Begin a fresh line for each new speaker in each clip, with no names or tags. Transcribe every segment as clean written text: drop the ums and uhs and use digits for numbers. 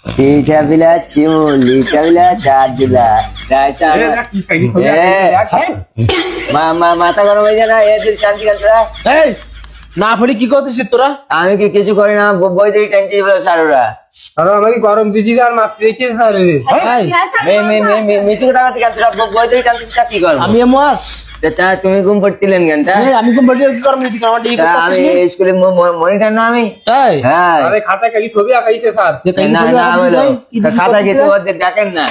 तीन पिला चिमूली कबिला चार दिला মাথা গরম হয়ে যায় না এদের শান্তি কাটরা
এই না পড়ি কি করতেছিস তোরা?
আমি কি কিছু করি না বই দিয়ে টানতে বলে সারুরা
আর আমাকে গরম দিছি আর মাত্র দেখে সারে
মিছি টাকা থেকে বই দিয়ে টানতে কি করব
আমি মাস
তা তুমি ঘুম পড়তিলেন কেনটা
আমি কোন বাড়ি কি করব নীতি আমার ঠিক
আমি স্কুলে মনিটর না আমি
তাই
হ্যাঁ
আরে খাতা খালি ছবি আঁকাইছে স্যার
না না বলো খাতা যেতে ওদের ডাকেন না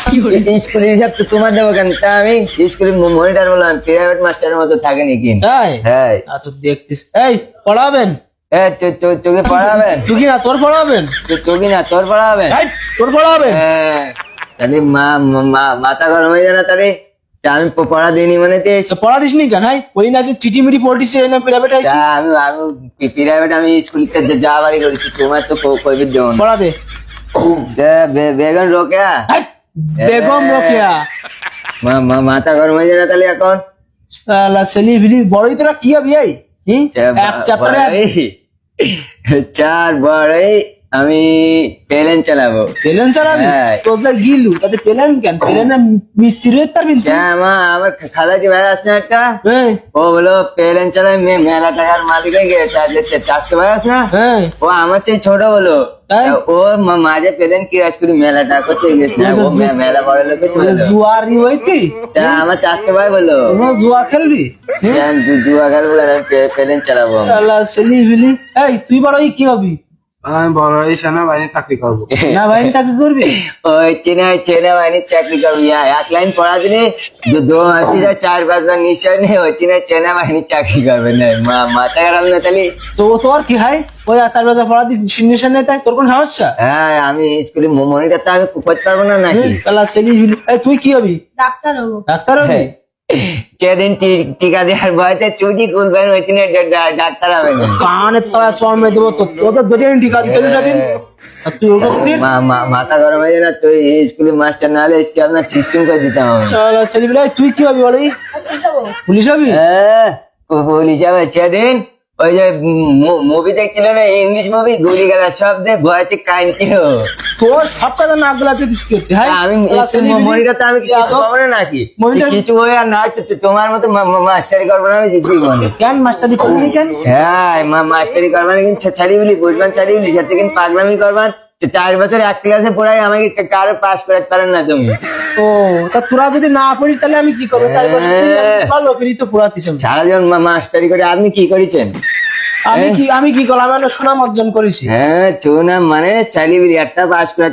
স্কুলের হিসাব তো তোমার দেবো কেন তা আমি স্কুলে মনিটর বললাম প্রাইভেট মাস্টারের মতো থাকে নাকি
তাই
হ্যাঁ
তো দেখতিস এই পড়াবেন
তোকে পড়াবেন
তুই কি না তোর পড়াবেন
তোকে না তোর পড়াবেন
এই তোর পড়াবেন
হ্যাঁ তাহলে মাথা গরম হয়ে যায় না তাহলে আমি পড়া দিইনি মানে
তো পড়া দিস নি কেন ভাই ওই না যে চিঠি মিটি পড়িস না প্রাইভেট আইছি
আমি প্রাইভেট আমি স্কুলে যা বাড়ি করেছি তোমার তো কইবে দেব না
পড়া দে
বেগম রোকেয়া
বেগম রোকেয়া
মাথা গরম হয়ে যায় না তাহলে এখন
শালা ছেলে ভিলি বড়ই তোরা কি হবি এই কি এক চ্যাপ্টারে
চার বড়ই আমি প্লেন চালাবো
প্লেন চালাবি
হ্যাঁ।
তোর যা গিলু তাতে প্লেন কেন প্লেনে মিস্ত্রি হতে পারবি তুই?
আমার খালাটি ভাই আসছে একটা
এই,
ও বলো প্লেন চালাই মেলা টাকার মালিক হয়ে গেছে চাষতে ভাই আস না
এই,
ও আমার চেয়ে ছোট বলো
তাই?
ও মাঝে পেলেন কি আজ করি মেলা টাকা করতে গেছে না ও মেলা বড় লোক
জুয়ারি হইতি
আমার চাষতে ভাই বলো
তোমরা জুয়া খেলবি
জুয়া খেলবো আমি প্লেন চালাবো
শালা ছেলে ভিলি এই তুই বড়ই কি হবি
আমি বড় এই সেনাবাহিনী চাকরি করবো
না ভাই চাকরি করবি
ওই চেনা বাহিনীর চাকরি করবি এক লাইন পড়া দিলে চার পাঁচ বার নিশ্চয় নেই ওই চেনা বাহিনীর চাকরি করবে না মাথা খারাপ না তাহলে
তো তোর কি হয় ওই তার বাজা পড়া দিস সিগনেচার নেই তাই তোর কোন সমস্যা
হ্যাঁ আমি স্কুলে মনিটর তো আমি করতে পারবো না নাকি
শালা ছেলে ভিলি এই তুই কি হবি
ডাক্তার হবো।
ডাক্তার হবি
সেদিন টিকা দেওয়ার ভয়তে চুটি খুলবেন ওই ডাক্তার হবে না
কানে তোরা চড়মে দেবো তো তোদের দুদিন ঠিক আছে তুই সেদিন আর তুই ওটা করছিস
মাথা গরম হয়ে যায় না তুই স্কুলে মাস্টার না হলে স্কুলে আপনার সিস্টেম করে দিতাম আমি
শালা ছেলে ভিলি তুই কি হবি বলি
পুলিশ হবো।
পুলিশ হবি
পুলিশ যাবে সেদিন ওই যে মুভি দেখছিল না ইংলিশ মুভি গুলি গেলা সব দে ভয়তে কাঁদছিল
তোর সব কথা না গুলাতে দিস করতে হ্যাঁ
আমি মনিটর তো আমি কিছু পাবো না নাকি
মনিটর-
কিছু হয়ে আর না তোমার মতো মাস্টারি করবো না আমি কিছুই বলি
কেন মাস্টারি করবি কেন
হ্যাঁ মাস্টারি করবেন কিন্তু ছাড়ি বলি বুঝবেন ছাড়ি বলি সাথে কিন্তু পাগলামি করবেন 4 বছর এক ক্লাসে পড়াই আমাকে কারো পাস করাতে পারেন না তুমি
ও তা তোরা যদি না পড়িস তাহলে আমি কি করবো 4 বছর ভালো করি তো পড়াতিস আমি।
সারা জীবন মাস্টারি করে আপনি কি করেছেন
আমি কি করলাম আমি সুনাম অর্জন করেছি
হ্যাঁ চুনা মানে চালি বিলি একটা পাস করে